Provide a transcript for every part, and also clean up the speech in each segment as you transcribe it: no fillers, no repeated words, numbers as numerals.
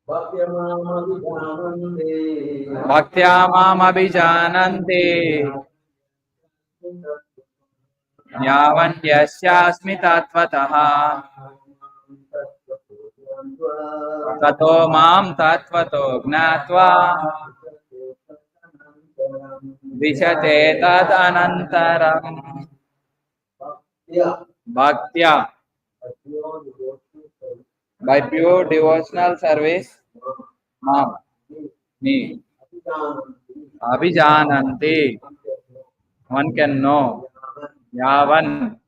Bhaktya mam abhijanante yavan yasyasmi tattvataha tato mam tattvato gnatva vishate tad anantaram. Bhaktya, by pure devotional service, mam, me, abhijanante, one can know, yavan,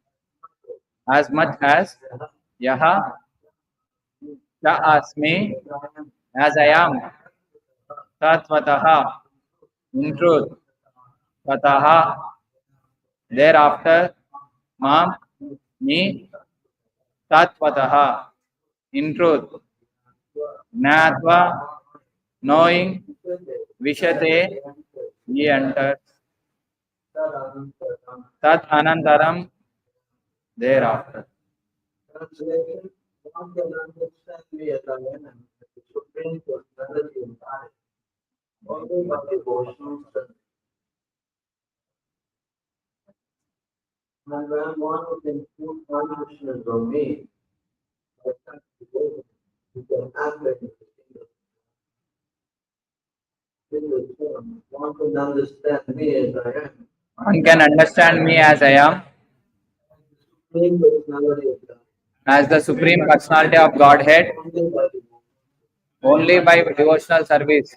as much as, yaha, cha asmi, as I am, tatvataha, in truth, tataha, thereafter, mam, me, tatvataha, in truth, gnatva, knowing, vishate, he enters, tat anantaram, thereafter. Translation: one can understand me as I am, the Supreme Personality of God, only by devotional service. And when one is in true consciousness of me, by such devotion, you can act like a single form. One can understand me as I am. One can understand me as I am. Supreme Personality of God. As the Supreme Personality of Godhead, only by devotional service.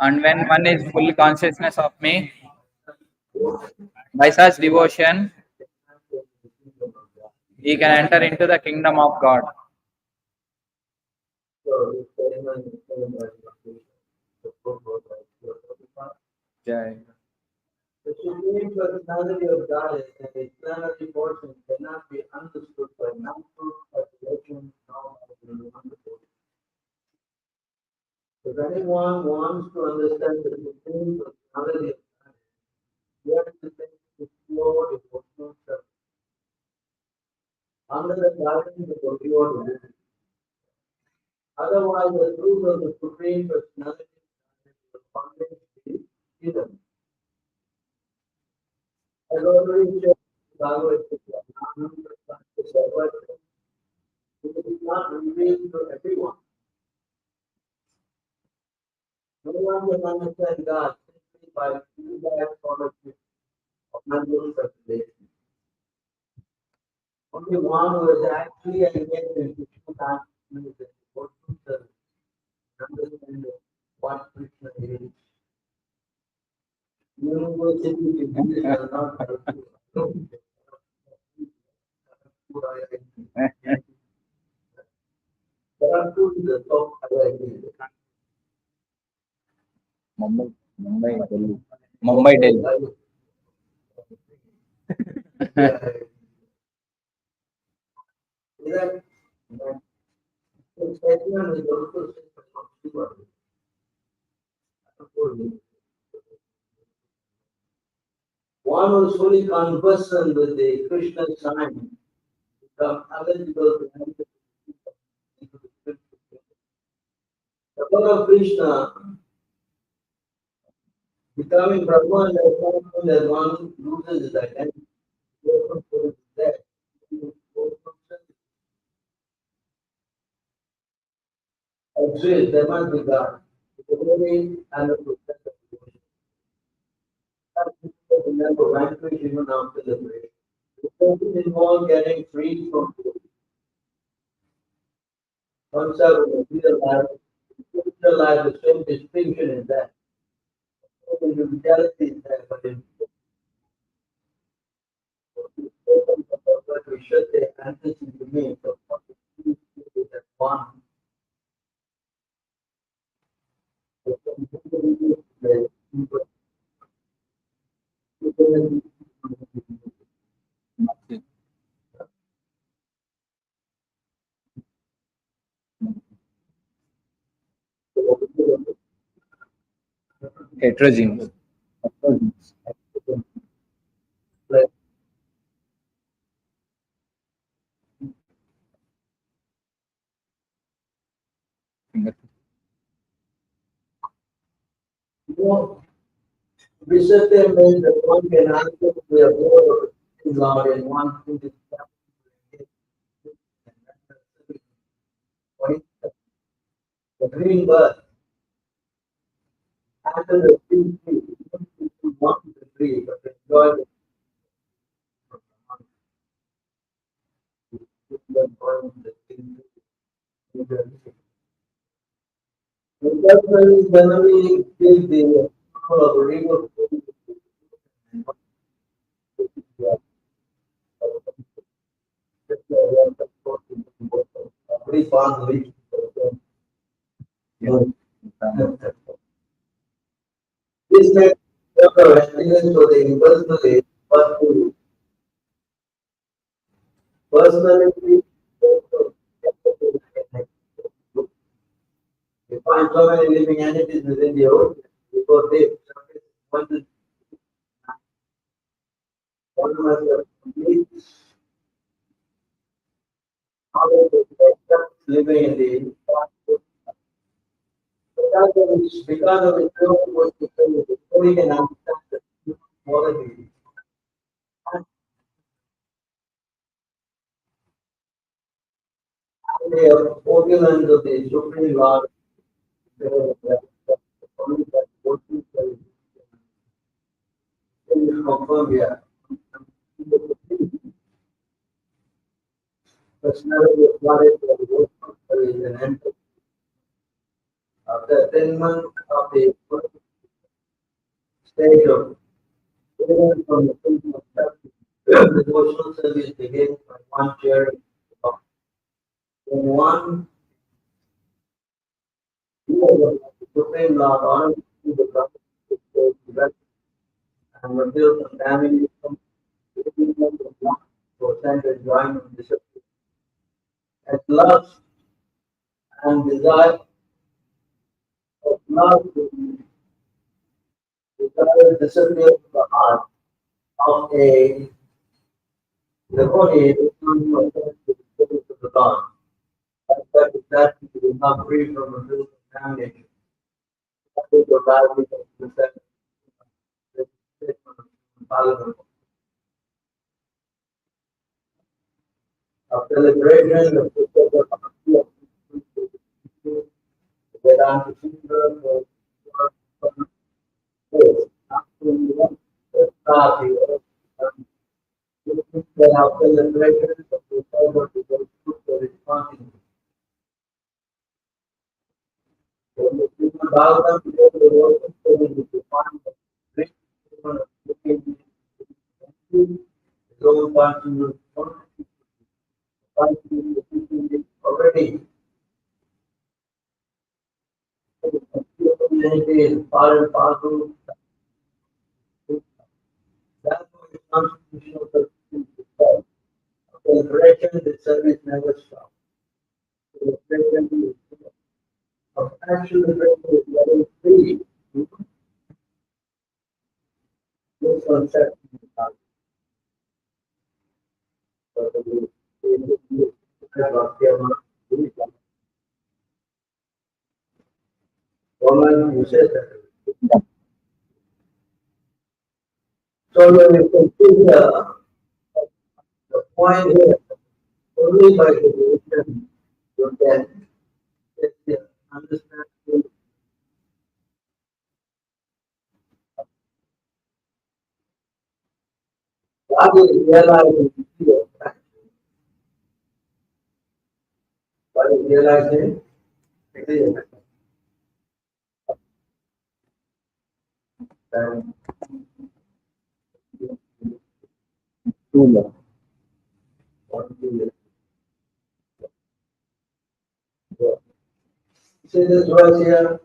And when one is full consciousness of me, by such devotion, he can enter into the kingdom of God. Jai. The Supreme Personality of God and its plenary portion cannot be understood by natural calculation nor by the understood. If anyone wants to understand the Supreme Personality of God, he has to take the pure devotional service under the guidance of the pure devotion. Otherwise, the truth of the Supreme Personality will always be hidden. As already said, Bhagavad Gita, it is not revealed to everyone. No one can understand God simply by feedback scholarship of mental speculation. Only one who is actually engaged in Krishna consciousness and devotional service understand what Krishna is. University degrees are not helpful. There are two to the top IIT. Mumbai, Delhi. Mumbai, Delhi. One who is fully conversant with the Krishna sign becomes eligible to enter into the spiritual kingdom. The Lord of Krishna, becoming Brahma and the as one loses his identity. Exist, there must be God. The glory and the protector of devotion. Remember, vanquish even after liberation. The person involved getting free from concept of material life. Spiritual life, the same distinction is that. The reality is there, but in we should say answers to me. So, that one. Heterogeneous. संगति. Vishate means that one can answer to the whole Lord in one thing is the green bird. After the tree, people want the tree, but enjoy the tree. The generally give the river very fast reach. This makes the happiness for the impersonally, but to personality, you find so many living entities within the ocean because they one must have complete knowledge of the living in the because of its own we can understand the human quality. The opulence of the Supreme Lord only that working confirm here. Personality of knowledge of the work is an end. After attainment of the first stage of freedom from the prison of self, devotional service begins by one sharing of one the Supreme Lord honors to the prophet and reveals the family from the percent enjoyment disappears. As lust and desire of love desire disappears from the heart of a devotee, it becomes percent to the spirit of the Lord. That is that to become free from the guilt of damnation. That is the value of the second of celebration of the Vedanta Sundar celebration of the responsibility. When the Srimad Bhagavatam is the worship is defined as great human of looking his own personal already humanity is part and parcel. Therefore, his constitutional purpose celebration, the service never stops. Celebration of actual celebration is very free. This concept is woman who says that. So when you consider the point here, only by the devotion you can get the understanding. What is realizing here? What is realizing? True See this verse here.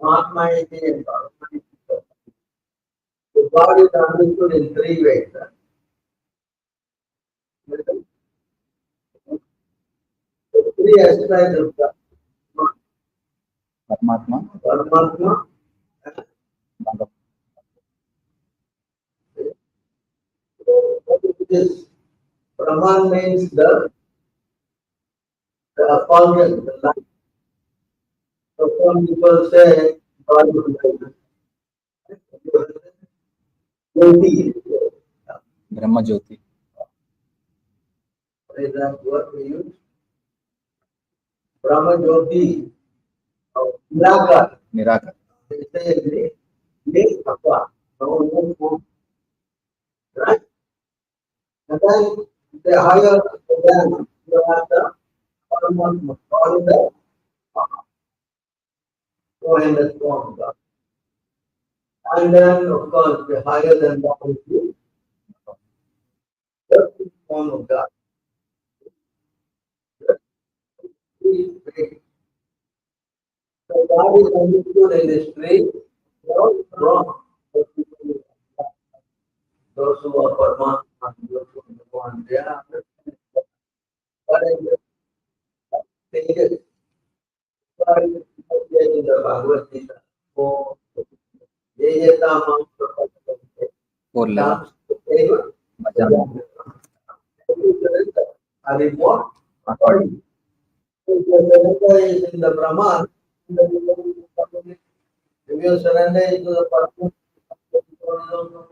Atma iti and Atma iti. The God is understood in three ways. The three aspects of God. Paramatma, Paramatma, Bhagavan. what is This Brahman means the effulgence, the light. So some people say God is like Jyoti. Brahma Jyoti. What is that word we use? Brahma Jyoti. Nirakar. Nirakar. They say make apart. No food. Right? And then the higher than you have the Paramatma, or the 400 form God. And then, of course, the higher than that is the form of God. So God is understood in this way, wrong. Those who are Paramatma, those who want, they are understanding. But in the stages, God is in the Bhagavad Gita. So, ye ye tamam prapatante. 411. Bhajan. Are more according. If your surrender is in the Brahman, if your surrender is to the person,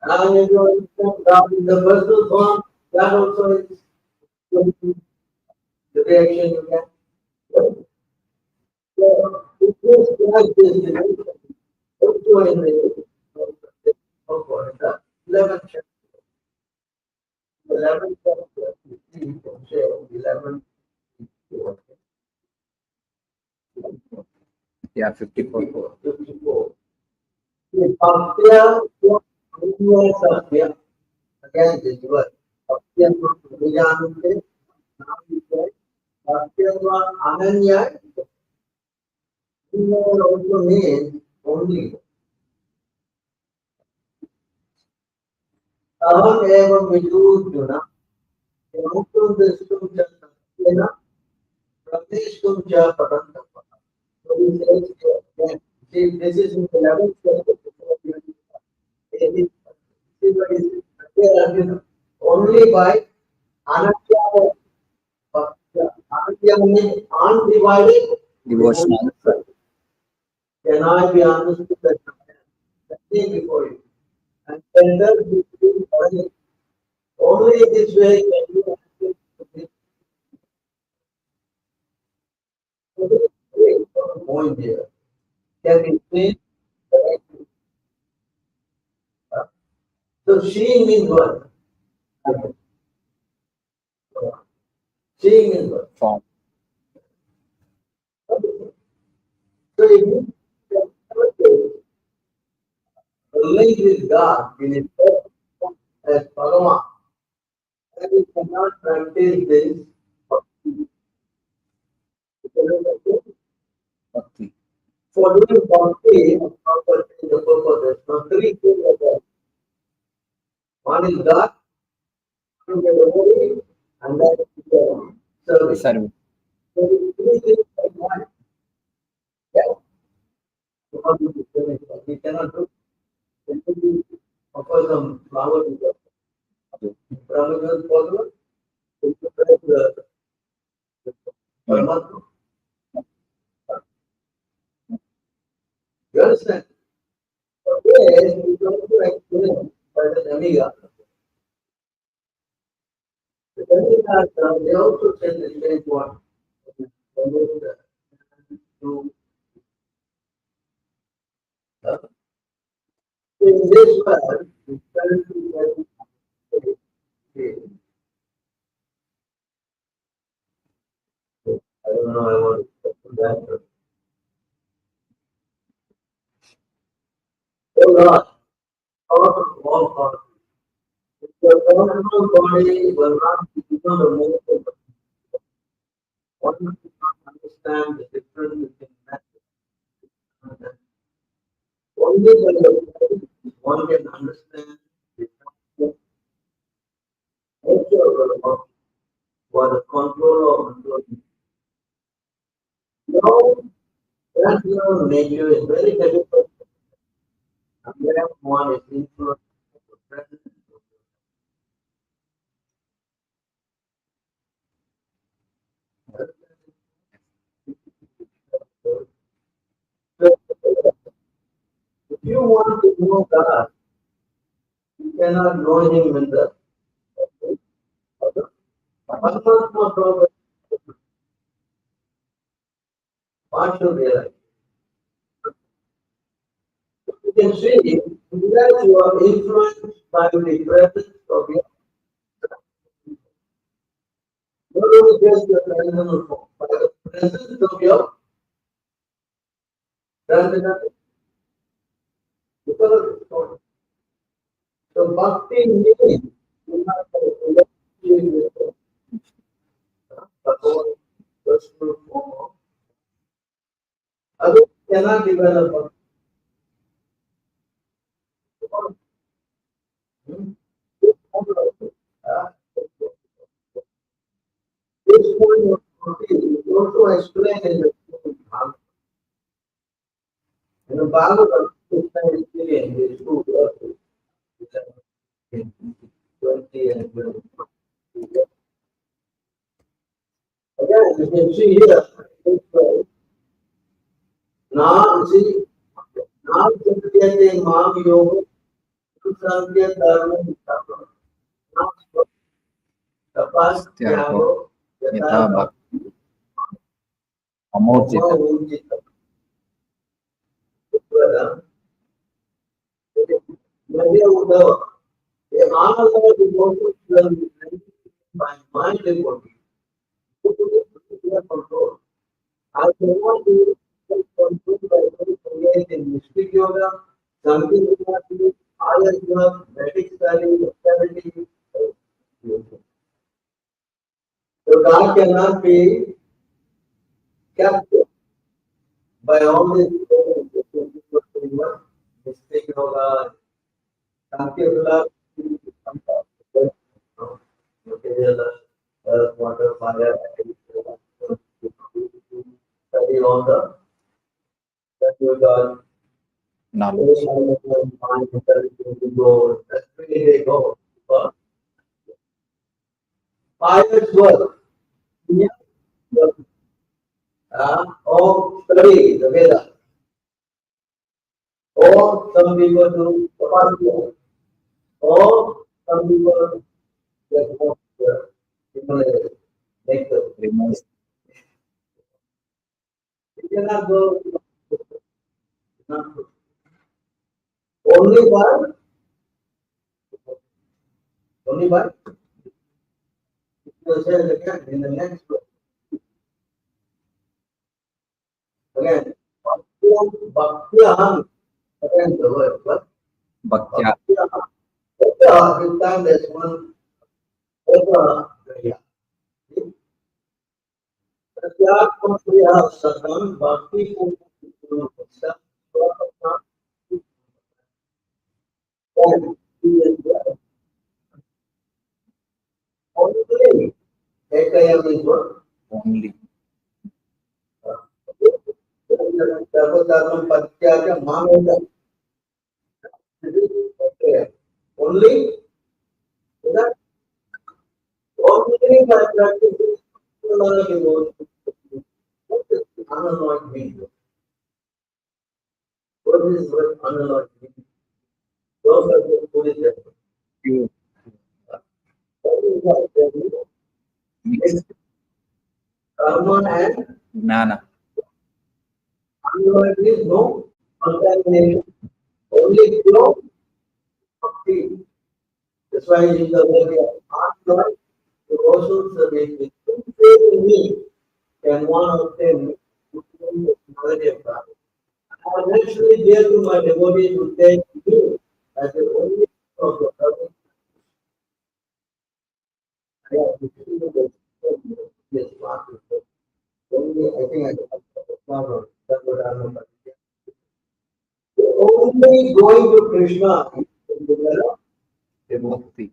and if you accept God in the personal form, that also is the reaction you get. So, it is like this dimension. Also in the 11th chapter. 11th chapter, you can say 11th. Yeah, 54. 54. Bhaktya Satya. Again, this word. Bhaktya Vijanante. Bhaktya Ananya. Also means only. Aham eva vidurjuna. Yamukum dristum cha satyena. Pratishtum cha parantapa. So he says again, see, this is in the 11th chapter. It is only by Anatya. Anatya means undivided Devotional. cannot be understood as nothing before you. And tender between others. Only this way can you access this. So this is very important point here. Can be seen correctly. So seeing means what? Seeing means what? Form. So if you relate with God in His form as Bhagavan, and you cannot practice this Bhakti. for doing bhakti, the purpose, now three things are there. One is God, one is the devotee, and then the service. Service. So these three things are one. Yeah. Because of the service, we cannot do. We can do, offer some flower to God. Prabhu is possible. We can pray to the Paramatma. You understand? So yes, we don't do explain by the demigod. The demigods, they also say the same one. To in this world, we turn to I don't know, I want to talk to that. Oh Lord, out of all causes, if your personal body will not become a motion, one must not understand the difference between that and that. Only by the body one can understand the nature of the body, what the control of the body. No, that nature is very difficult. And then one is influenced by the presence of the you want to know God, you cannot know Him in the Paramatma Prabhu. What you realize? You can see that you are influenced by the presence of your not only just the transcendental form, but the presence of your transcendental form. So bhakti means you have to associate with the whole personal form. Others cannot develop bhakti. This point of bhakti is also explained in the Bhagavad. In the Bhagavad, Krishna is saying these two verses, 20 and 21. Again, you can see here, now see, now Satyate Mam Yoga, Satya Dharma Dharma, now Tapas Tyago, यथा भक्ति अमोर्जित Ujita. The honor of the devotion by mind and body. Control. I cannot be controlled by engaged in mystic yoga, something higher yoga, medic study, austerity. So God cannot be captured by all these mystic yoga, material, earth, water, fire, study all the yoga. knowledge. That's where they go. Pious work. Or study the Veda. Or some people do Tapasya. Or some people just want the Himalayas, make the Removes you cannot go not only by only by you say again in the next book. Again, Bhakti again the word, but bhaktya this time there's one over yeah. Satyakriya Sadam Bhakti only Ekayam is what? only Sarvadharma Patyaka Mameda. Only that only by practicing devotion. What is unalloyed mean? What is what unalloyed mean? Those are the Buddhist. pure It's mixed karma and jnana. unalloyed means no contamination. Only pure bhakti. That's why in the way of unalloyed devotion service with faith in me can one obtain the knowledge of God. I am naturally dear to my devotee to take you as the only of the service. I have to see the yes, only I think I can that's what I'm only going to Krishna is to develop Bhakti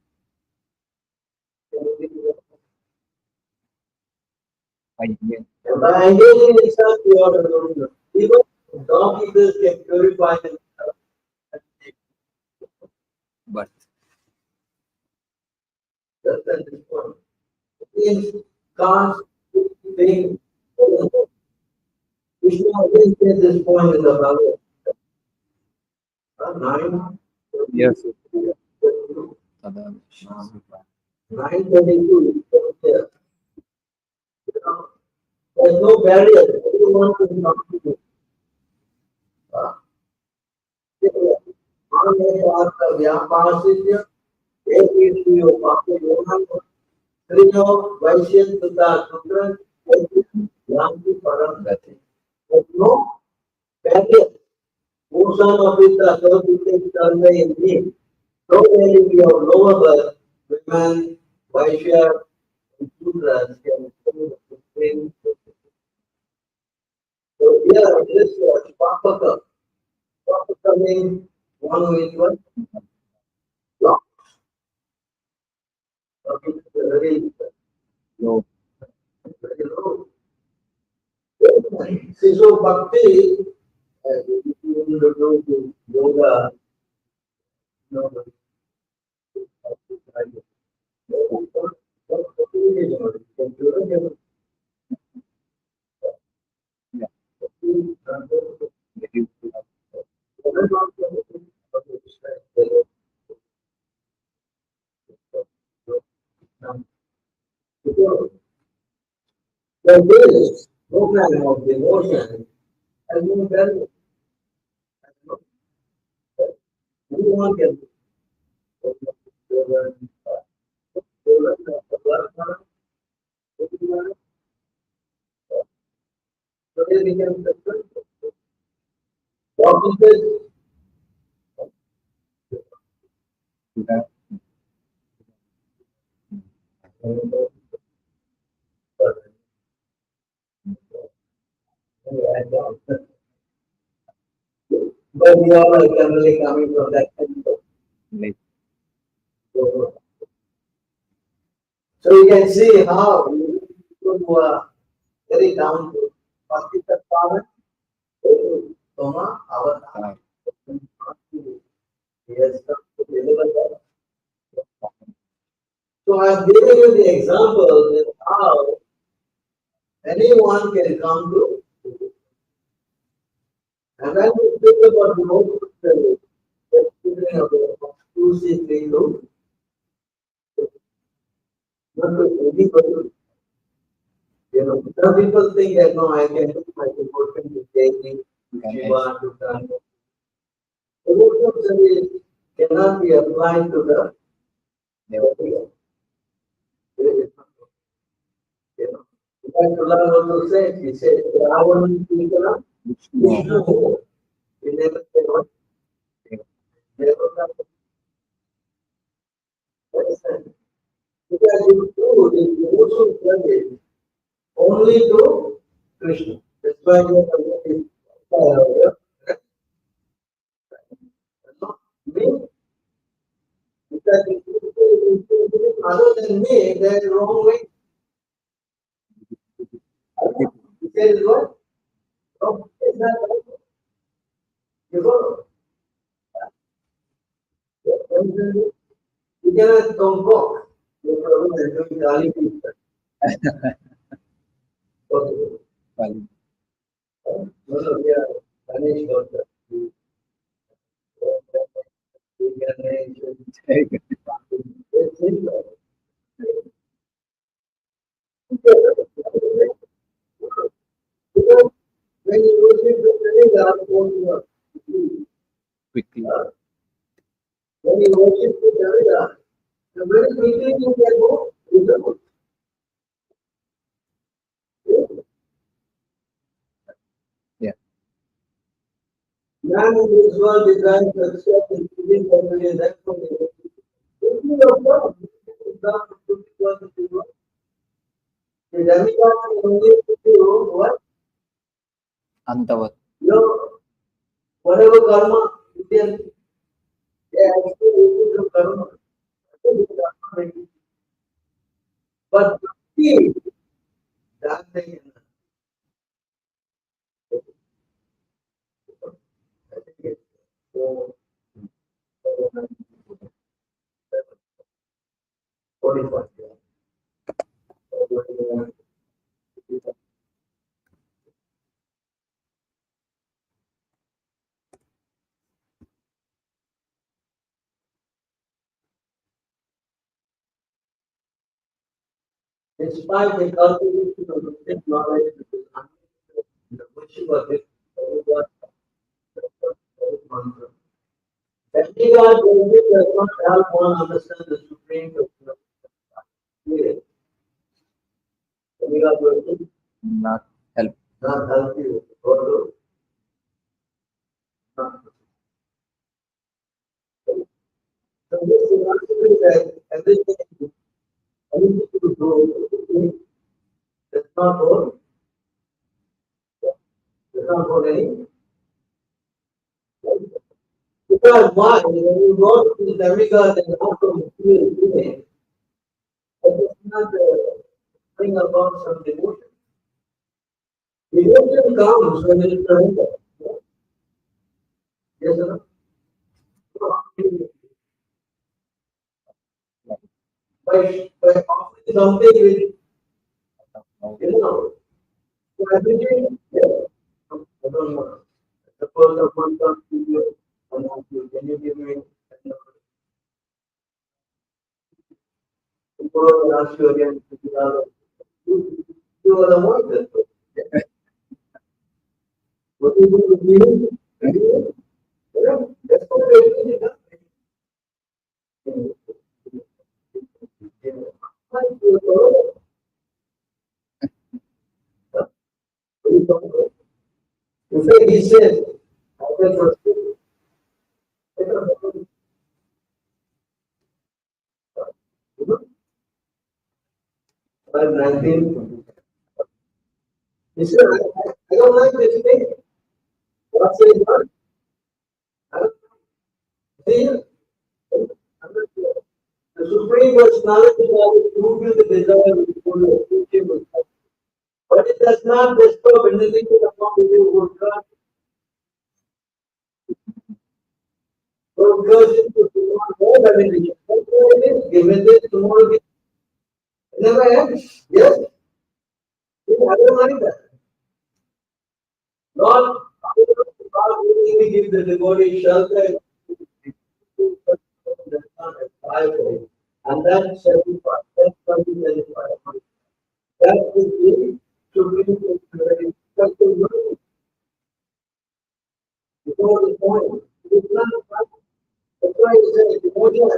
again. and by engaging in such you are devotion. Even dog eaters can purify themselves. But Just at this point. Means can't think. Krishna again says this point in the Bhagavad. 9. Yes. Tada. 9:22. There's no barrier. Everyone can come to you. व्यापारस्य एकेषु पापयोनां त्रिनो वैश्य तथा शूद्र यान्ति परम गति. There's no barrier. Ocean of it, the third survey in me. So many we have lower birth, women, Vaishya, and Shudras can come to the same. So here this Papaka. Papaka means one who is what? Lost. Very No. low. See, so Bhakti, if you want to do yoga, you know, Yeah. Maybe. There is no kind of devotion and no value. Everyone can so they become what is this? Yeah. But we all are generally coming from that temple. Like, So you can see how people who are very down to Bhakti power, Soma, Avatar, he has come to deliver that. So I'm giving you the example that how anyone can come to. And when we speak about devotional service, we're speaking about exclusive to not to anybody. You know, some people think that no, I can do my devotion to Devi, to Shiva, to Krishna. Devotional service cannot be applied to the devotee. You know, Prabhu also said, he said, Ravan Krishna, Vishnu. He never said what? Because you do the devotional service only to Krishna. That's why you have not me. Because if you do other than me, then wrong way. He says what? Oh, it's not right. You go. You cannot convoke. You Prabhu is doing Kali Krishna. Okay. Kali. No, no, we are Ganesh Gautam. When you worship the Ganesh, Quickly. when you worship the Ganesh, the very quickly you can go result. Yeah. Man in this world designed to accept and feeling familiar that from the God. The demigod only do what? Antavat. Whatever karma, you can actually do karma. But see, that thing I think it's so 45. despite the cultivation of the knowledge, the worship of it, demigod does not help one understand the supreme person. Demigod worship Not help. not help you. Although, not. So this philosophy that everything you do does not hold, does not hold any. Because why? When you go to the demigod and also feel feeling, it does not bring about some devotion. Devotion comes when you surrender. Yes or no? By offering something which, you know, so everything, yes. I don't know. Suppose someone comes to you and asks you, can you give me $10? Suppose I ask you again $50. You will avoid that. What you do with me? Yeah, that's what they do. You say he says, I can trust you. But 19, he said, I don't like this thing. What says what? I don't see it. The Supreme Personality will prove you the desire of the Buddha, but it does not disturb anything upon you who God. So because if you do not know everything, given this, tomorrow, it never ends. Yes? I don't like that. Lord, God will give the devotee shelter and that satisfies, that's something satisfies. That is the supreme personality. Before the point, it's not that's why he says devotion.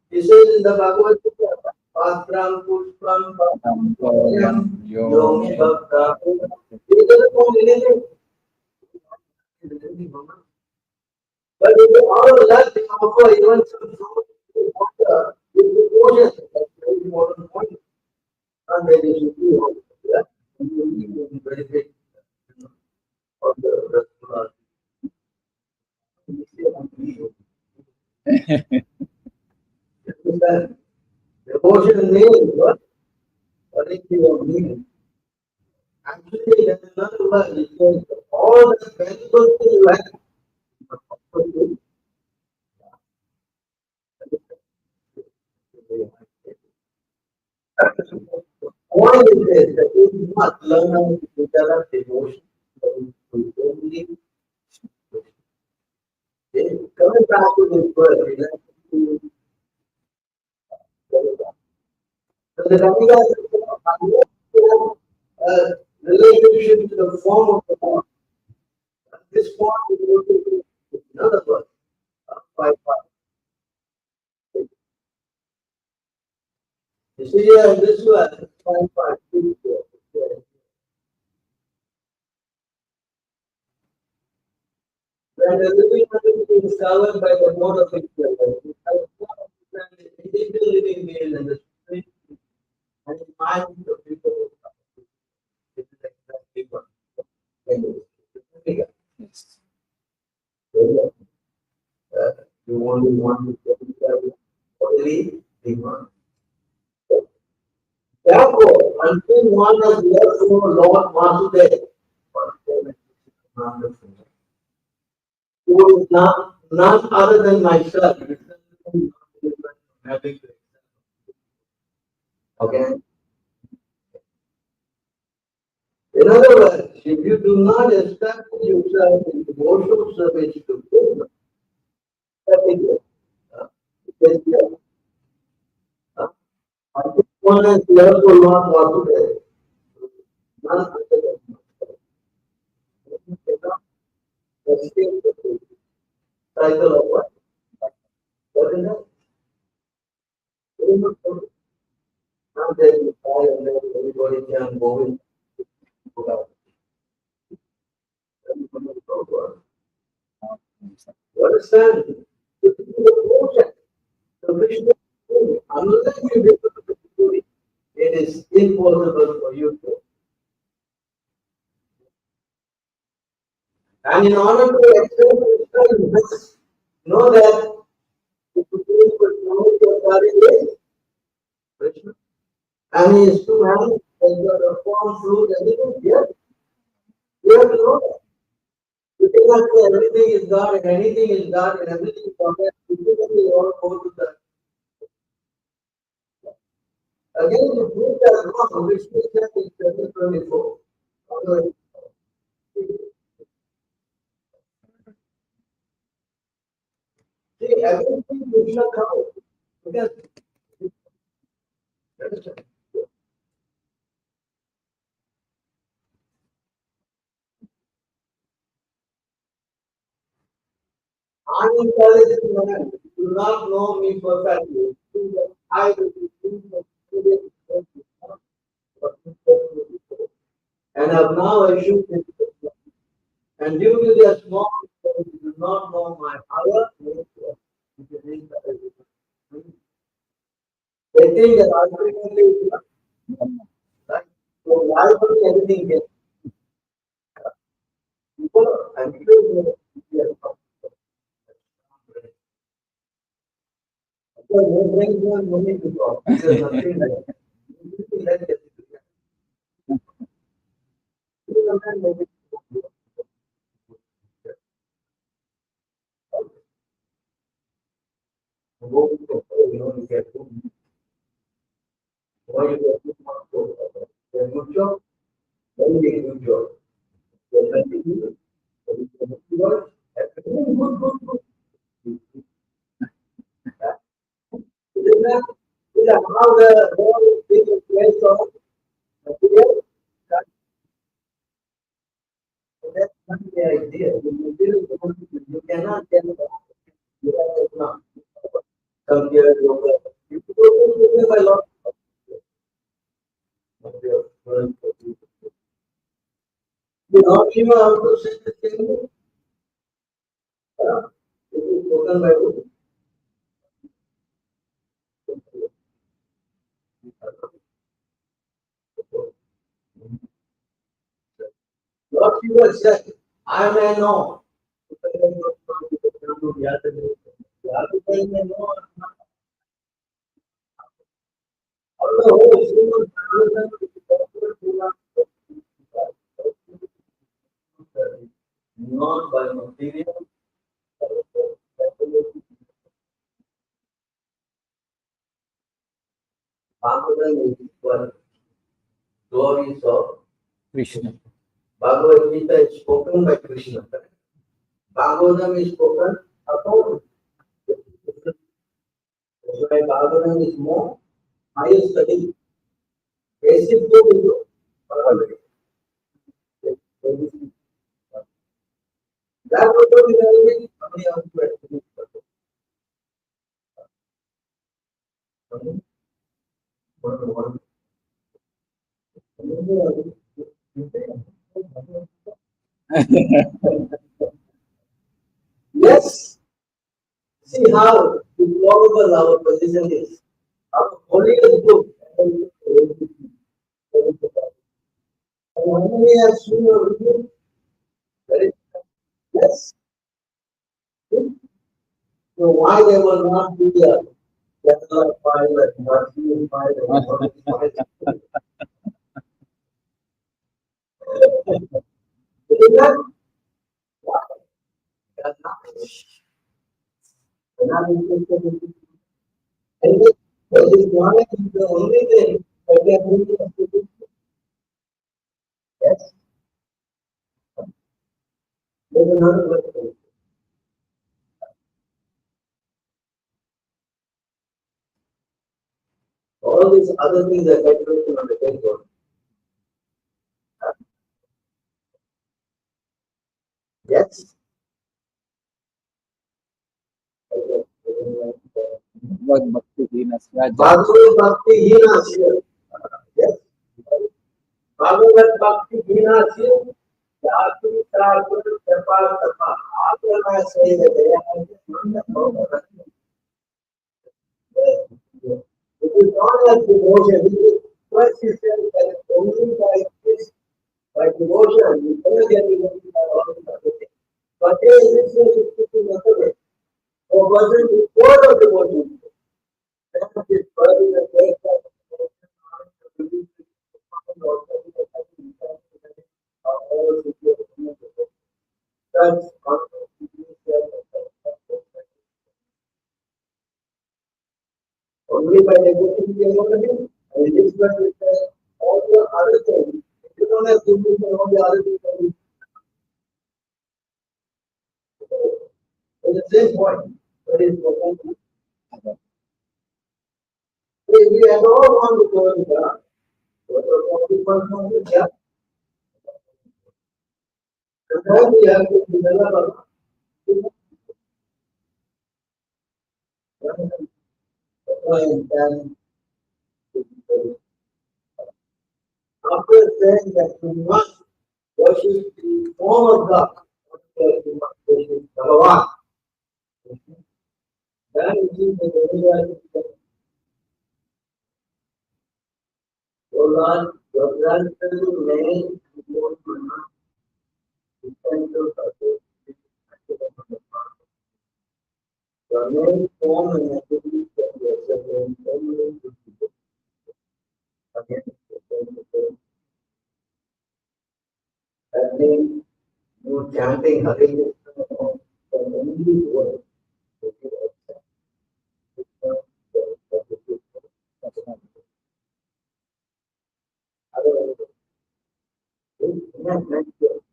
He says in the Bhagavad Gita, Patram Pushpam Patram Yomi Bhakta. He doesn't want anything. But if you all that they offer even some fruit, water, with devotion, that's a very important point. And then you should do that. You will benefit of the restaurant. Devotion means what? What is your meaning? Actually, that's another word. It says all the valuable things you have. Point is this, that you do not learn how to develop devotion, but you only coming back to this word, we have to so the relationship to the form of the form. This form is related to another word, by you see here in this word, by when the living entity is covered by the mode of experience, the individual living being and the spirit and the mind of the people. This is exactly what Yes. you only want to only demand. Therefore, until one has left for Lord Vasudeva, who is none other than myself. Okay. In other words, if you do not establish yourself in devotional service to Krishna, that is it. At this someone is careful not what to say. None of it. You cannot escape the cycle of what? What is that? Very much so. Not that you try and then everybody can go in. Go out. Everybody will go to us. You understand? This is the project. The Krishna, unless you become the story, it is impossible for you to. And in order to explain Krishna, you must know that the Supreme Personality of God is Krishna. And he is two hands, and the form, fruit, everything. Yes, you have to know that. You cannot say everything is God and anything is God and everything is God. Typically, all go to the. Again, you prove that wrong, which means that in 724. See, everything Krishna comes. Because unintelligent man do not know me perfectly. I will be and have now issued this. And due to their small they do not know my higher nature. They think that ultimately is right. So why would everything get people and people because they bring more money to God. There's nothing like that. Good job, very good job. How the whole thing is placed on material. That's not the idea. You cannot get it. You have to not. Compare yoga. You go by lot of you not even how to say the thing. It is spoken by who? Lord Shiva said, I may know. Not by material. Bhagavatam is equal. Glories of Krishna. Bhagavad Gita is spoken by Krishna. Bhagavatam is spoken about. That's why Bhagavatam is more higher study. Basic book is Bhagavad Gita. That also is everything. Only how to explain. Yes. See how deplorable our position is. Our holiest book. And how many have seen your review? Very yes. So why they will not be there? That's not pilot, not being pilot, not pilot. Is that why? That's not. They're not interested in and this knowledge is the only thing that can bring us to this. Yes. There's another question. All all these other things are calculated on the background. Yes. Bhagavad Bhakti Hinasya Bhagavad Bhakti Hinasya. Yes. Bhagavad Bhakti Hinasya. Yati Thakur Tapa Tapa. After I say that they are it is not like devotion. First he said that only by this, by devotion, you cannot get devotion by all the other things. But here this is another way. A person is full of devotion. That is burden and great that's only by devoting the devotion, and it is when it says all the other things. If you don't have devotion, all the other things it's the same point. But it's important. We have all want to go in God. What are people from the gap? And then we have to develop after saying that you must worship the form of God, you must worship Bhagavan. Then it is the very O Lord, your grandchildren may devote to not depend to others. Your name, form, and activities can be accepted only to people. Again, that means you chanting Hare Krishna can only work if you accept Krishna as the Krishna. Otherwise, it's not meant to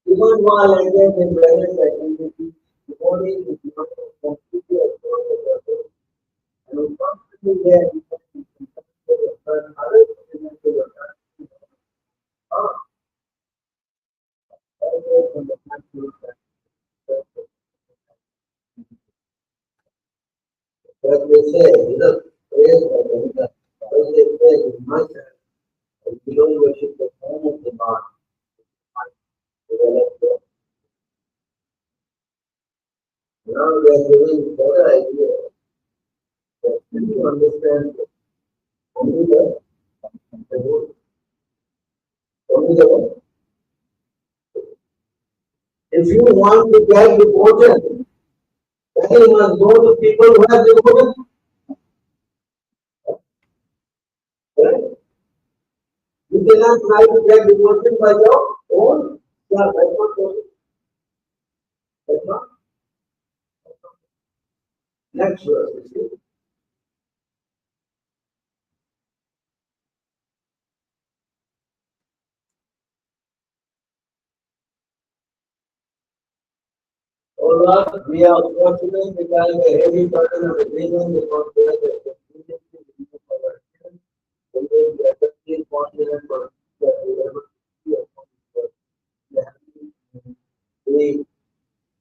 even while engaged in various activities, the body is not completely absorbed in the body, and we constantly there but others present to the from the natural but they say, look, praise or the but they say you must have, if you don't worship the form of the God, develop the now they are giving better idea that you understand only the word, only the word. If you want to get devotion, then you must go to people who have devotion. Right? You cannot try to get devotion by your own. Yeah, that's not possible. That's not. Next verse, you see. Oh Lord, we are fortunate because the heavy burden of the dreaming is not there. The continuously remove our sins. And then we are still confident for that we are able to see upon the word. We have to be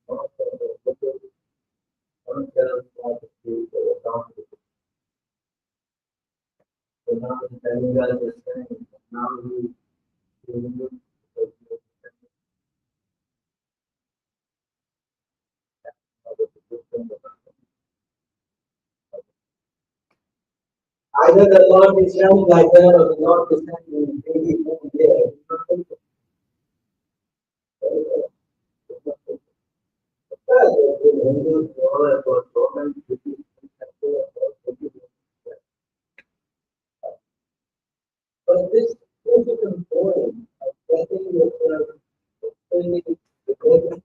one of the one channel of the account. So now the telling us the same. Now we remove either the Lord is young like that or the Lord is young maybe there. But this physical point of getting yourself fully the greatest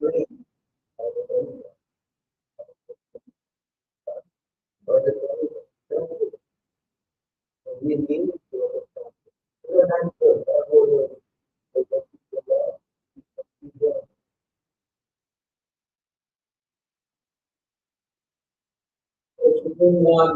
brain Similarly,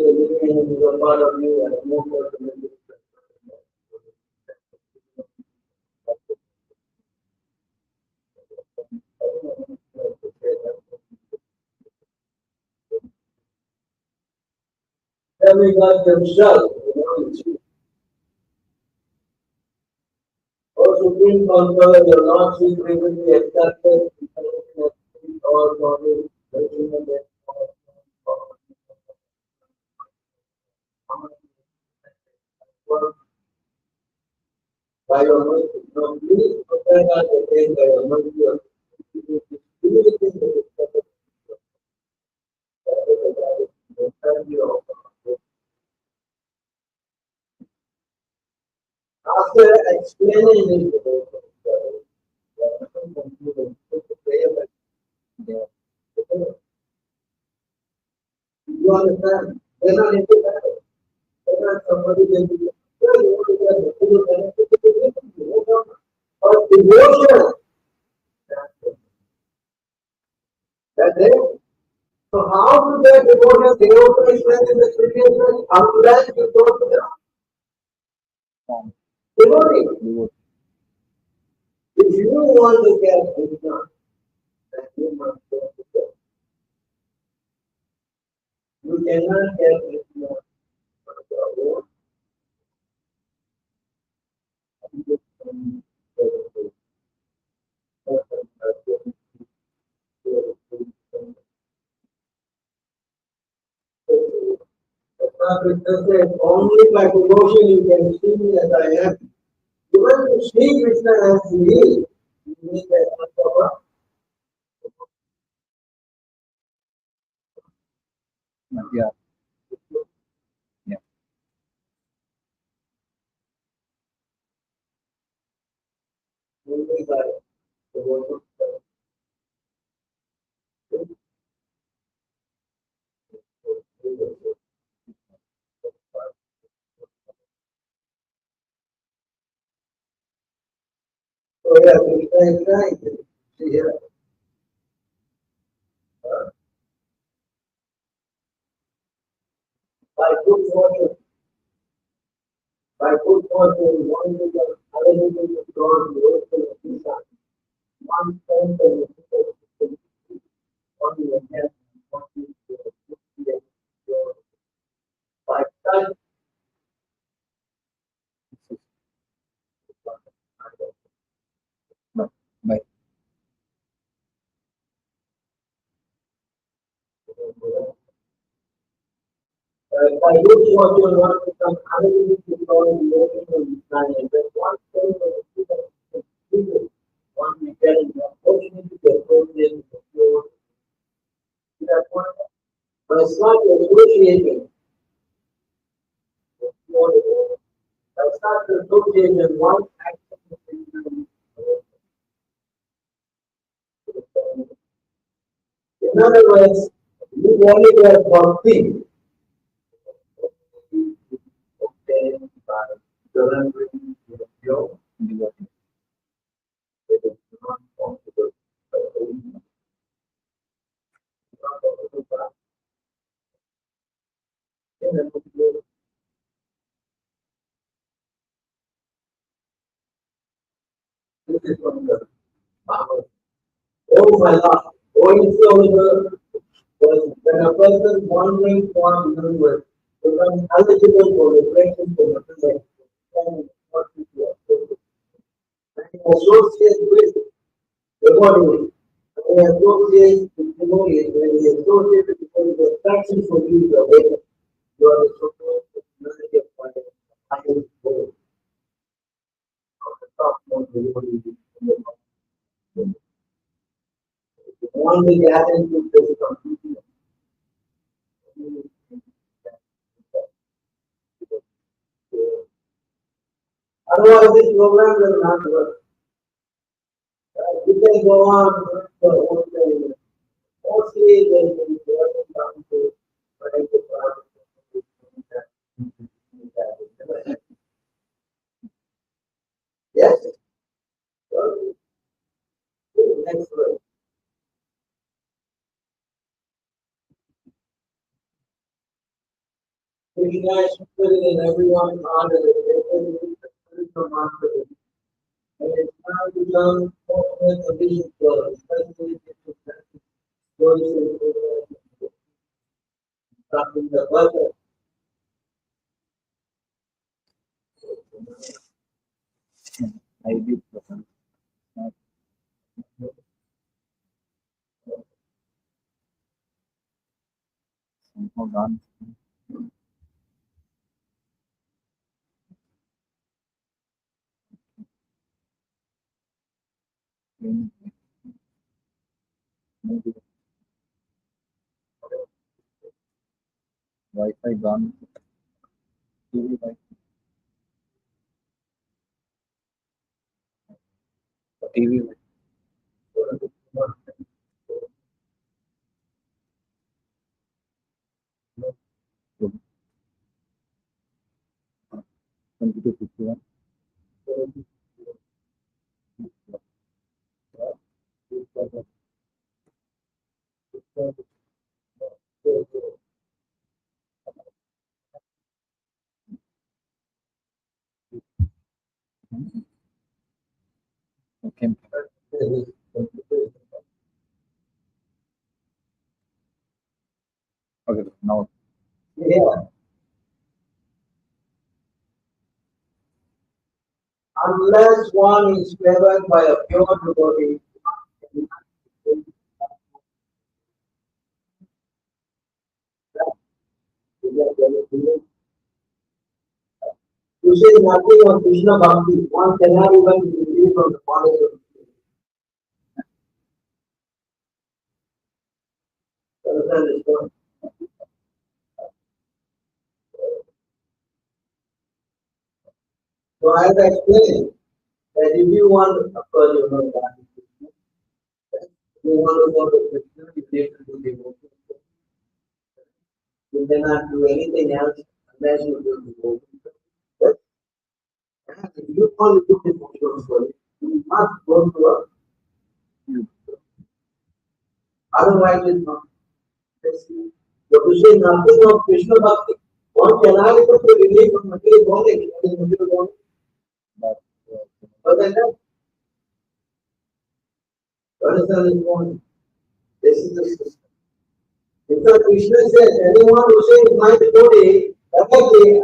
the living is a part of you and more personally. Demigods themselves, or supreme controller, the Lord is previously accepted all bodies, by your mercy. Now, please protect us again by your mercy. After explaining this, you understand? They're not independent. They're not somebody that you but devotion. That's it. So how to get devotion? Devotion is when in the situation unless you go to the devotee. If you want to get Krishna, then you must go to God. You cannot get Krishna on your own. Krishna says, only by devotion you can see me as I am. Even to see Krishna as he is, you need that much power. Yeah. Yeah. Only by devotion. So yeah, Krishna is trying to see here. By good fortune, one is the hallelujah of God, the earth and the Krishna. One sense and the one is the head, one is the by touch. Bye. By good fortune, one becomes hallelujah to God, the earth and the sky. And then one sense and the one we get in the opportunity to associate with the pure. See that point? But it's not associating. That's not associating one action. In other words, you only get bhakti obtained by surrendering your devotee. It is not possible. This is from the Bible. Oh my Lord, going over when a person wandering from the universe becomes eligible for reflection from the present, then what is your focus? When you associate with devotee, when you associate with devotee, when you associate with the attraction for you is awakened, you are the supposed personality of fire, highest goal of the topmost devotee. Only gathering to this completely. Otherwise, this program will not work. You can go on for the whole thing. Mostly, they will be working down to whatever the project. Krishna is present in everyone's heart and every spiritual master. And it's time to learn fortunate conditions for especially starting the budget. I did present. Somehow gone. Maybe Wi-Fi gone. TV Wi-Fi. TV Wi-Fi. Good. 2251. Okay. Okay. Now. Yeah. Unless one is favored by a pure devotee, you say nothing of Krishna Bhakti, one cannot even be released from the bondage of Krishna. So I have explained that if you want, of course, you know that. If you want to go to Krishna, you need to do devotion. You cannot do anything else unless you do devotion. Yes? And if you want to do devotion, you must go to a otherwise it's not. But to say nothing of Krishna Bhakti, one cannot even be released from material bondage. That is material bondage. But then that, understand this point. This is the system. In fact, Krishna says, anyone who says my devotee, directly,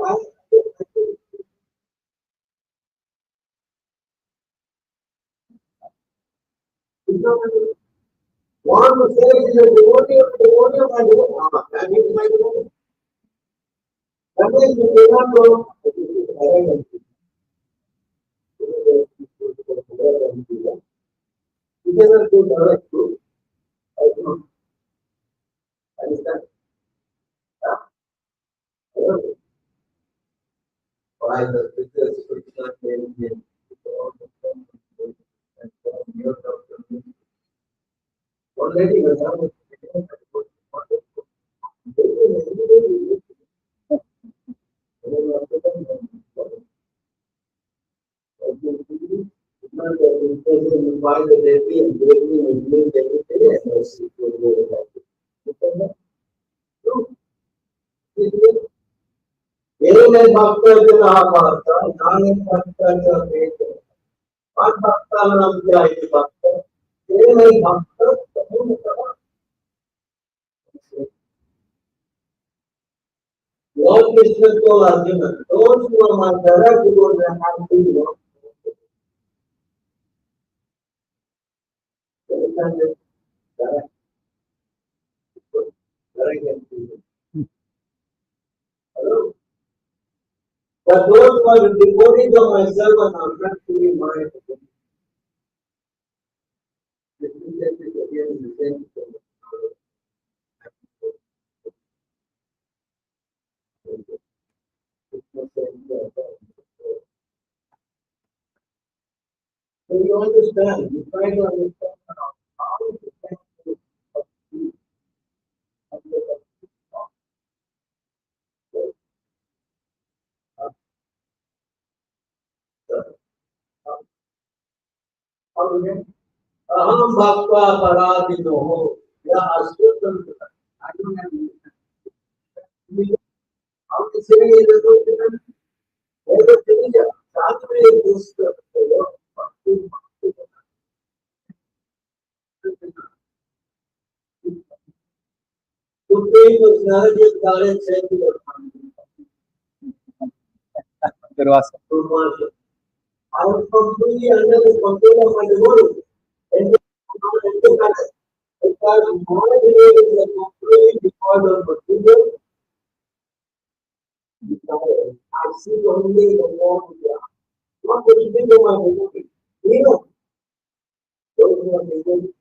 one who says is a devotee of my devotee, that is my devotee. That means you cannot go. You cannot go direct to. I don't understand. Why the because Krishna came here. Already, by the deity and deity and Even Bhakta Bhakta, Nani Bhakta Bhakta, What Bhakta Namjai Bhakta, Even Bhakta Lord Krishna told Arjuna, those who are my direct devotees have to know. But those who are devotees of myself and are not truly mine, so you understand, you try to understand how to Aham Bhakta Paradino, Ya Aswatan. I don't have how to saying is that everything is Shastra is Supreme Personality of Godhead said to the I was completely under the control of my devotee. And because my devotee is completely devoid of material, I see only the Lord. What do you think of my devotee? You know, those who are devotees.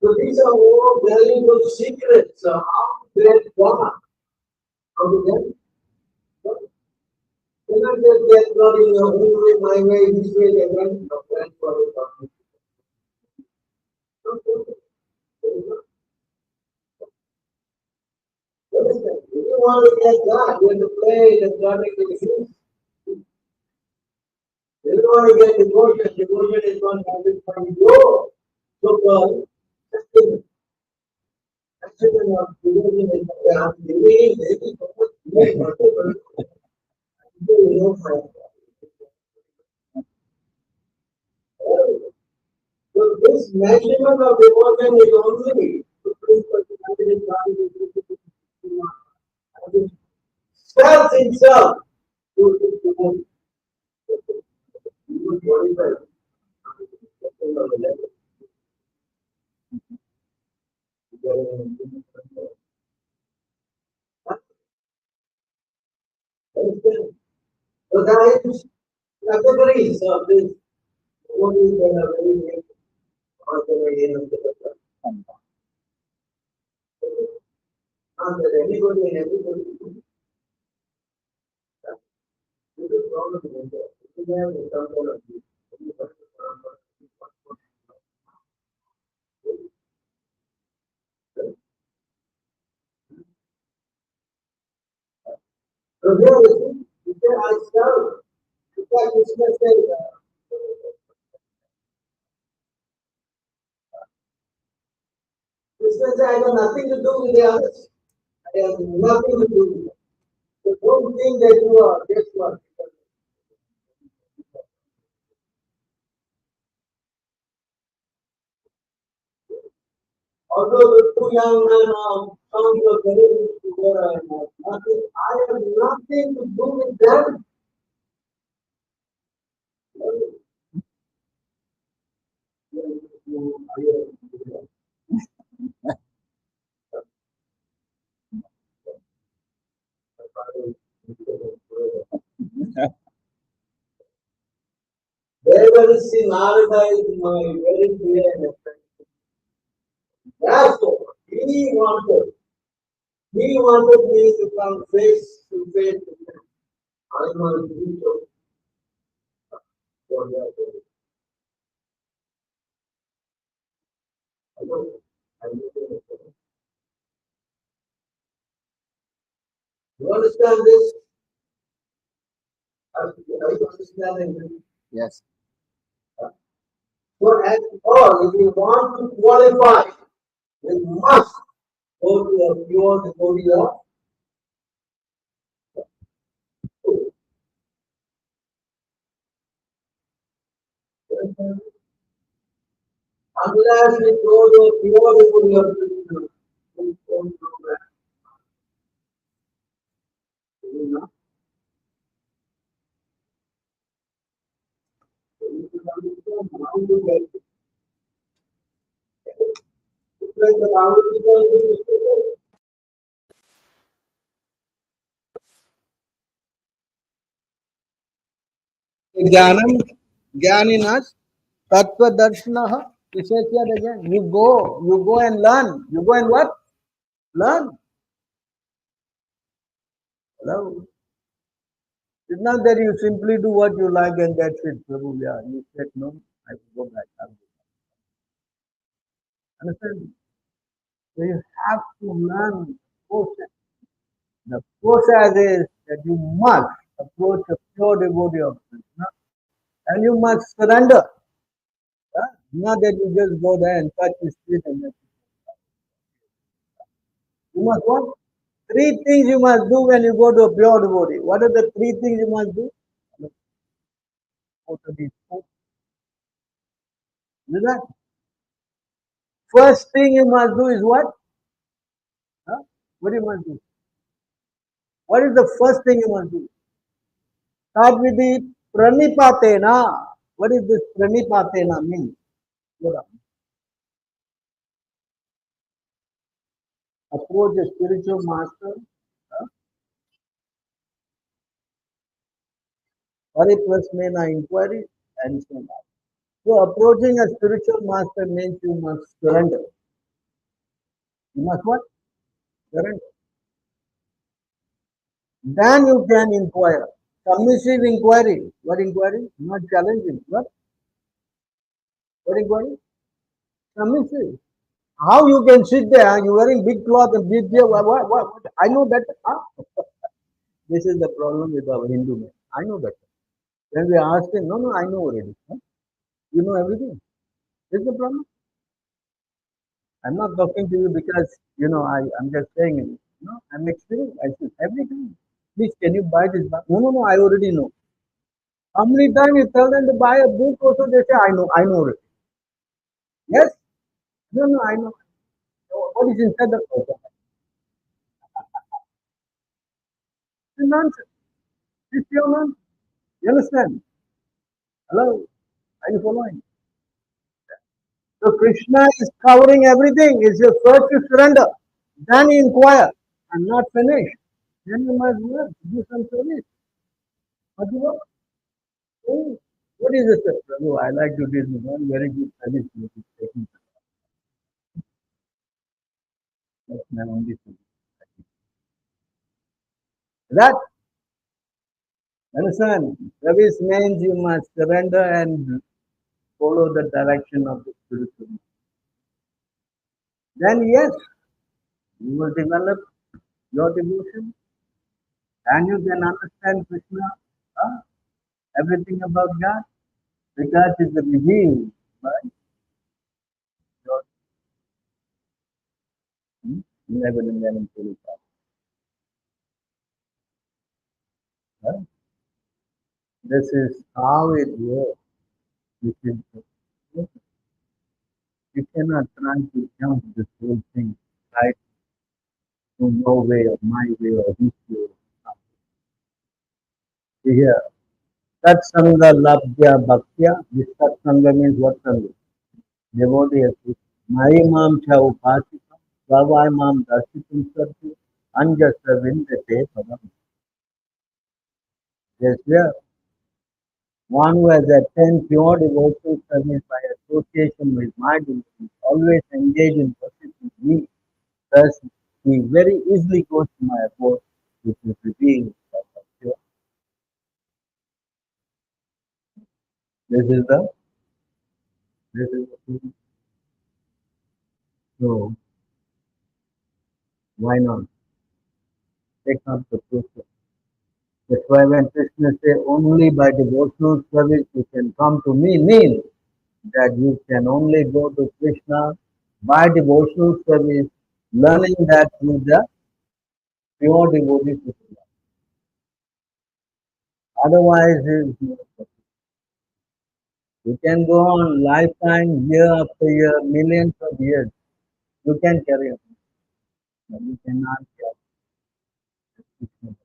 So these are all valuable secrets of how to get God. How to get God. You cannot just get God in your own way, my way, this way, and then that's what it's talking about. If you want to get God, you have to play the God exist. If you want to get devotion, devotion is not having from you. So God, action of devotion is so this measurement of devotion is only self himself. So there is categories of this. What is the very not that anybody and everybody. This is problem in India. We have a control of this. So here we say, I serve. In fact, Krishna said, Krishna said, I have nothing to do with the others. I have nothing to do with it. So don't think that you are this one. Although the two young men found your very together, nothing, I have nothing to do with them. Wherever see Narada is my very dear and friend. Therefore, he wanted me to come face to face with him. I must do so for that. You understand this? Are you understanding this? Yes. So at all, if you want to qualify, you must go to a pure devotee of truth. Unless you go to a pure devotee of truth, you won't go back. You know? So you can understand how to get it. It's like the Bhagavad Gita. Jnanam Jnaninas Tattvadarshanaha. He says here again, you go and learn. You go and what? Learn. Hello. It's not that you simply do what you like and that's it, Prabhu. Yeah, you said no, I will go back. Understand? So you have to learn the process. The process is that you must approach a pure devotee of Krishna and you must surrender. Not that you just go there and touch his feet and then you must what? Three things you must do when you go to a pure devotee. What are the three things you must do? Go to these four. Is that? First thing you must do is what? Huh? What do you must do? What is the first thing you must do? Start with the pranipatena. What is this pranipatena mean? Approach a spiritual master. Huh? Pariprasmena inquiry and so on. So approaching a spiritual master means you must surrender. You must what? Surrender. Then you can inquire. Submissive inquiry. What inquiry? Not challenging. What? What inquiry? Submissive. How you can sit there, you're wearing big cloth and big there, what? I know that. Huh? This is the problem with our Hindu men. I know that. When we ask him, no, I know already. Huh? You know everything. This is the problem. I'm not talking to you because, I'm just saying, I'm experienced. I see every time. Please, can you buy this book? No, I already know. How many times you tell them to buy a book also, they say, I know already. Yes? No, I know. What is inside the book? It's nonsense. It's pure nonsense. You understand? Hello? Are you following? So Krishna is covering everything. It's your first to surrender. Then you inquire. I'm not finished. Then you must work, do some service. What do you want? Oh, what is this? Prabhu, I like to do this one very good service. You keep taking. That's my only thing. That, understand? Service means you must surrender and follow the direction of the spiritual. Then yes, you will develop your devotion and you can understand Krishna, huh? Everything about God, because it's revealed by your 11 and 11 Purusha. Huh? This is how it works. You cannot try to jump this whole thing right to your way or my way or his way. See here, Satsanga Labdya Bhaktya. This Satsanga means what Sangha? Devotee has Mari Mam Cha Upasika, Savai Mam Darsitam Sarti, Anjasa Vindate Padam. Yes, yeah. One who has attained pure devotional service by association with my devotees, always engage in worship with me. Thus, he very easily goes to my abode, which is revealed. This is the this is the so why not take up the process? That's why when Krishna say only by devotional service you can come to me means that you can only go to Krishna by devotional service, learning that through the pure devotee. Otherwise, you can go on lifetime, year after year, millions of years. You can carry on, but you cannot get it.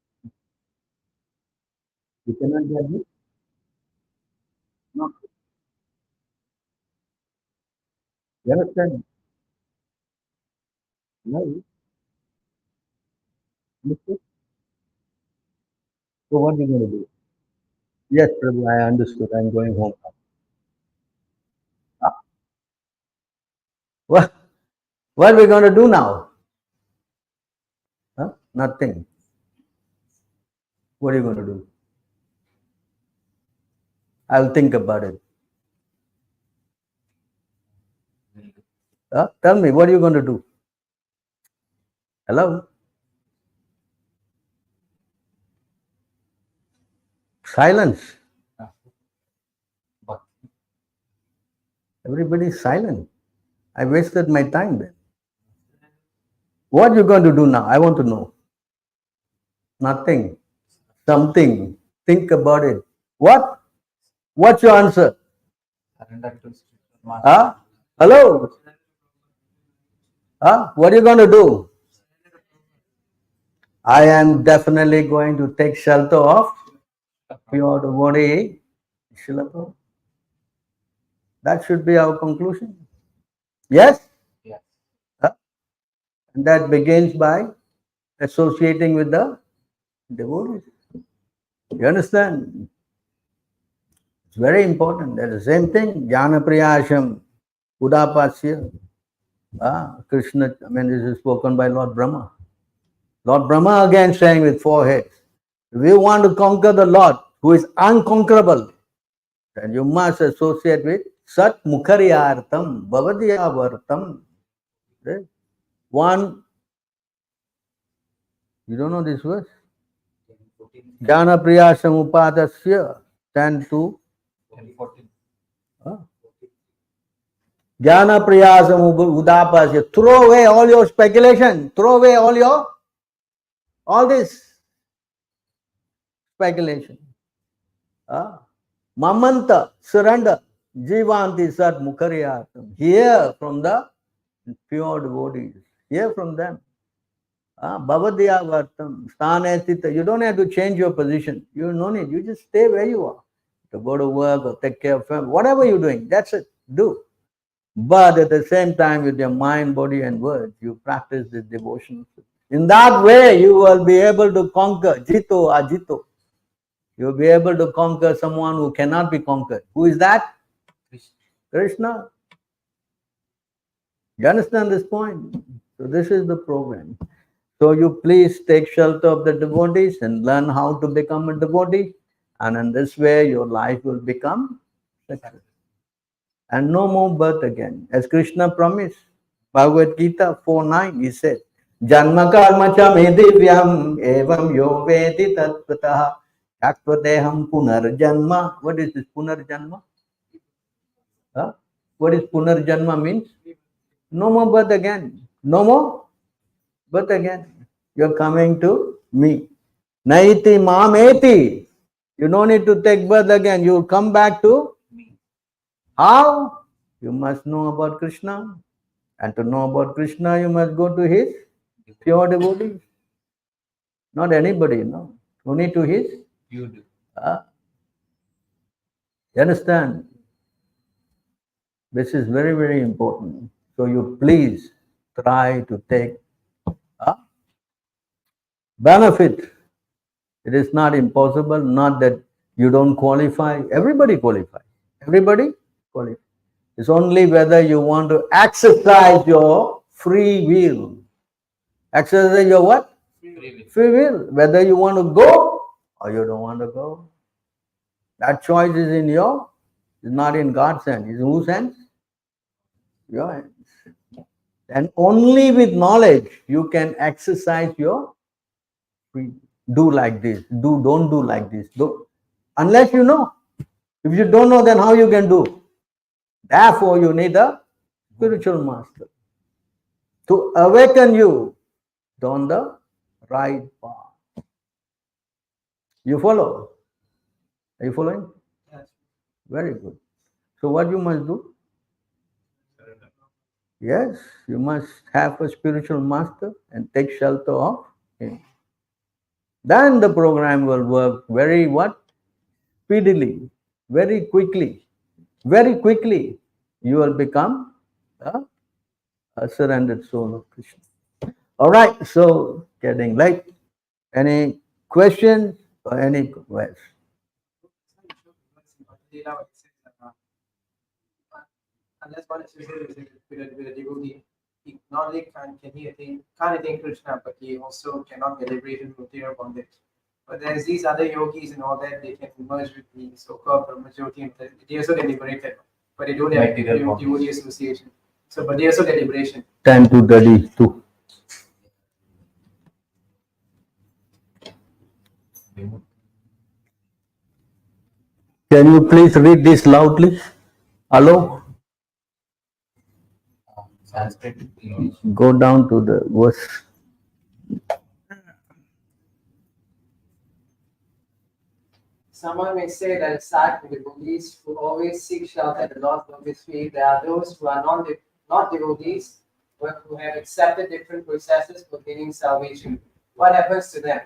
You cannot get it. No. You understand? No. Understood? So what are you going to do? Yes, Prabhu, I understood. I'm going home now. Huh? What are we going to do now? Huh? Nothing. What are you going to do? I'll think about it. Huh? Tell me, what are you going to do? Hello? Silence. Everybody is silent. I wasted my time then. What you going to do now? I want to know. Nothing. Something. Think about it. What? What's your answer? Surrender to spiritual master. Huh? Hello? Huh? What are you going to do? I am definitely going to take shelter of pure devotee. Srila Prabhu. That should be our conclusion. Yes? Yes. Huh? And that begins by associating with the devotees. You understand? It's very important. That's the same thing. Jnana priyasham udapasya. Krishna, I mean, this is spoken by Lord Brahma. Lord Brahma again saying with 4 heads, if you want to conquer the Lord who is unconquerable, then you must associate with Sat Mukharyartam Bhavadyavartam. Right? One, you don't know this verse? Jnana priyasham upadasya 10-2. 14. Jnana priyasam udapasya. Throw away all your speculation. Throw away all this speculation. Mamanta, surrender. Jivanti sat mukharyatam. Hear from the pure devotees. Hear from them. Bhavadya vartam. Sthane sthita. You don't have to change your position. You don't need. You just stay where you are. To go to work or take care of family. Whatever you're doing, that's it. Do. But at the same time, with your mind, body, and words, you practice this devotion. In that way, you will be able to conquer Jito Ajito. You will be able to conquer someone who cannot be conquered. Who is that? Krishna. You understand this point? So this is the program. So you please take shelter of the devotees and learn how to become a devotee. And in this way, your life will become successful. And no more birth again. As Krishna promised, Bhagavad Gita 4:9, he said, Janma karma cha me divyam evam yo vedi tattvataha yaktvadeham punarjanma. What is this punarjanma? What is punarjanma means? No more birth again. No more birth again. You're coming to me. Naiti mameti. You don't need to take birth again. You come back to me. How? You must know about Krishna. And to know about Krishna, you must go to his pure devotees. Not anybody, no. Only to his. You do. You understand? This is very, very important. So you please try to take benefit. It is not impossible, not that you don't qualify. Everybody qualifies. Everybody qualifies. It's only whether you want to exercise your free will. Exercise your what? Free will. Whether you want to go or you don't want to go. That choice is in your, it's not in God's hand. It's in whose hands? Your hands. And only with knowledge you can exercise your free. Do like this. Don't do like this. Do. Unless you know. If you don't know, then how you can do? Therefore, you need a spiritual master to awaken you on the right path. You follow? Are you following? Yes. Very good. So what you must do? Yes, you must have a spiritual master and take shelter of him. Then the program will work very what? Speedily, very quickly. Very quickly, you will become a surrendered soul of Krishna. All right, so getting late. Any questions or any questions? Unless one is with a devotee, he not only can't attain Krishna, but he also cannot get liberated from material bondage. But there's these other yogis and all that, they can merge with the so-called Brahmajyoti and they also get liberated. But they don't have devotee association. So, but they also get liberation. 10 to 32. Can you please read this loudly? Hello? Sanskrit, English. Go down to the verse. Someone may say that aside from devotees who always seek shelter at the Lord's lotus feet, there are those who are not devotees, but who have accepted different processes for gaining salvation. What happens to them?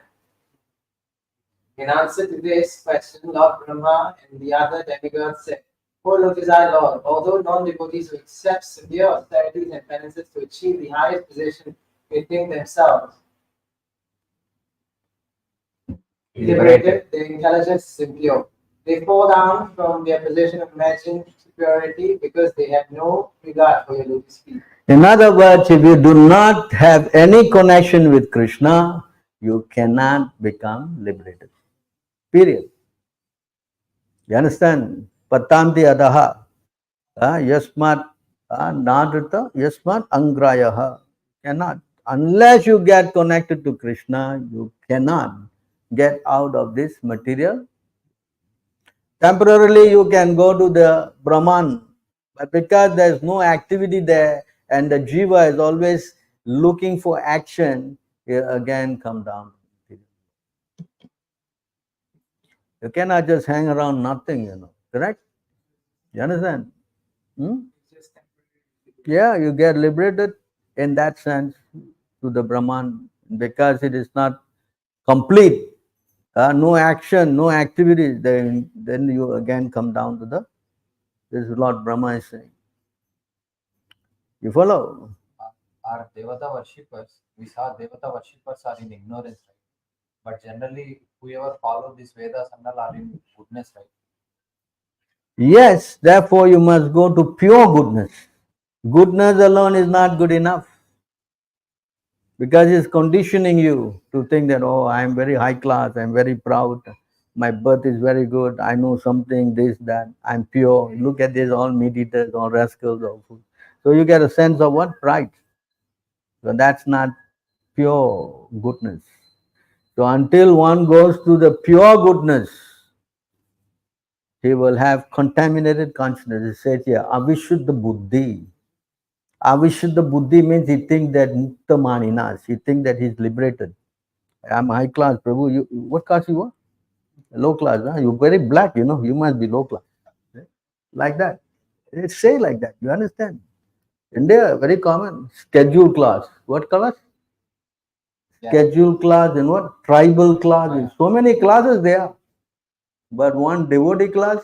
In answer to this question, Lord Brahma and the other demigods said, O Lotus Eye Lord, although non-devotees who accept severe austerities and penances to achieve the highest position within themselves, liberated, their intelligence is impure. They fall down from their position of imagined superiority because they have no regard for your lotus feet. In other words, if you do not have any connection with Krishna, you cannot become liberated. Period. You understand? Patanti adaha. Yasmat nadrita yasmat angrayaha. Cannot. Unless you get connected to Krishna, you cannot get out of this material. Temporarily you can go to the Brahman, but because there is no activity there and the jiva is always looking for action, you again come down. You cannot just hang around nothing, correct? You understand? Yeah, you get liberated in that sense to the Brahman because it is not complete. No action, no activity, then you again come down to this is Lord Brahma is saying. You follow? Our Devata worshippers, we saw Devata worshippers are in ignorance, right? But generally, whoever follow these Vedas and all are in goodness, right? Yes, therefore you must go to pure goodness. Goodness alone is not good enough because it's conditioning you to think that, oh, I am very high class, I am very proud, my birth is very good, I know something, this, that, I'm pure. Look at this, all meat eaters, all rascals, all food. So you get a sense of what? Pride. So that's not pure goodness. So until one goes to the pure goodness, he will have contaminated consciousness. It says here, avishuddha buddhi. Avishuddha buddhi means he thinks that mukta maninas. He thinks that he's liberated. I'm high class, Prabhu. You, what class you are? Low class, huh? You're very black, you must be low class. Like that. They say like that. You understand? India, very common. Scheduled class. What class? Scheduled class and what? Tribal class. So many classes there. But one devotee class.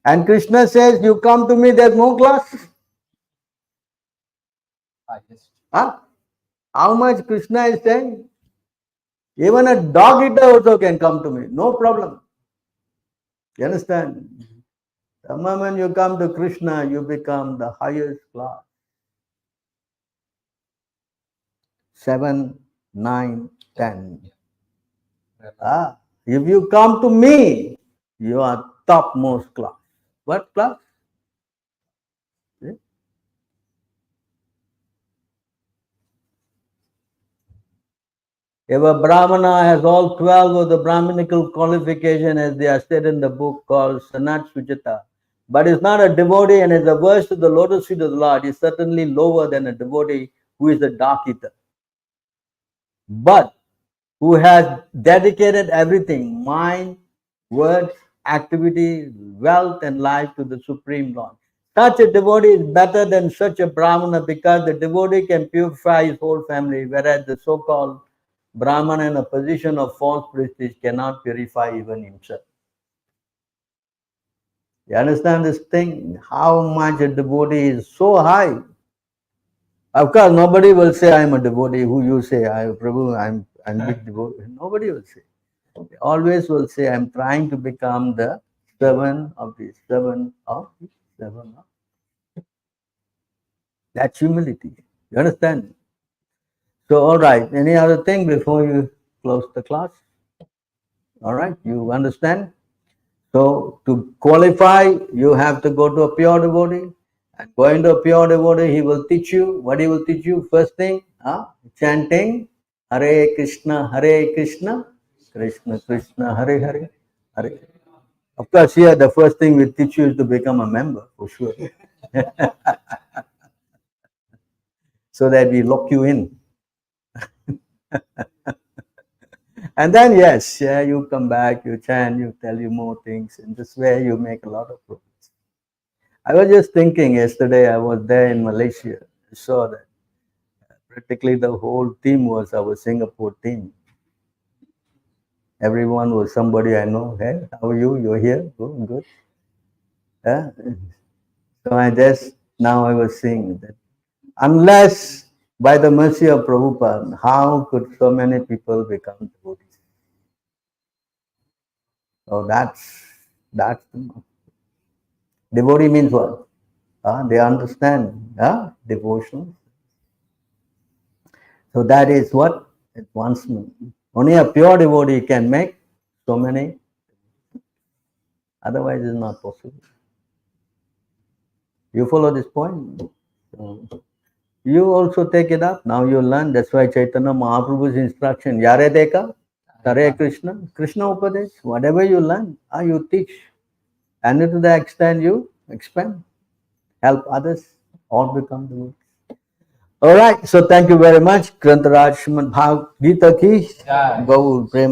And Krishna says, you come to me, there's no class. Huh? How much Krishna is saying? Even a dog eater also can come to me. No problem. You understand? The moment you come to Krishna, you become the highest class. 7, 9, 10. If you come to me, you are topmost class. What class? See? If a Brahmana has all 12 of the Brahminical qualification as they are stated in the book called Sanat Sujata, but is not a devotee and is averse to the lotus feet of the Lord, is certainly lower than a devotee who is a dark eater. But who has dedicated everything, mind, words, activity, wealth and life to the Supreme Lord. Such a devotee is better than such a Brahmana because the devotee can purify his whole family, whereas the so-called Brahmana in a position of false prestige cannot purify even himself. You understand this thing? How much a devotee is so high. Of course, nobody will say, I am a devotee. Who you say, Prabhu, I'm big devotee. Nobody will say. They always will say, I'm trying to become the servant of the servant of the servant of. That's humility. You understand? So, all right. Any other thing before you close the class? All right. You understand? So, to qualify, you have to go to a pure devotee. And going to a pure devotee, he will teach you. What he will teach you? First thing, chanting Hare Krishna, Krishna Krishna, Hare Hare, Hare. Of course, here the first thing we teach you is to become a member, for sure. So that we lock you in. And then, yes, yeah, you come back, you chant, you tell you more things. In this way, you make a lot of progress. I was just thinking yesterday, I was there in Malaysia. I saw that practically the whole team was our Singapore team. Everyone was somebody I know. Hey, how are you? You're here? Oh, good. Yeah. So now I was seeing that unless by the mercy of Prabhupada, how could so many people become devotees? So that's devotee means what? They understand devotion. So that is what advancement. Only a pure devotee can make so many. Otherwise, it's not possible. You follow this point? You also take it up. Now you learn. That's why Chaitanya Mahaprabhu's instruction, Yare Deka, Hare Krishna, Krishna Upadesh, whatever you learn, you teach. And to the extent you expand, help others, all become devotees. All right. So thank you very much. Grantaraj Srimad Bhagavad Gita ki Jai. Gaur Prema.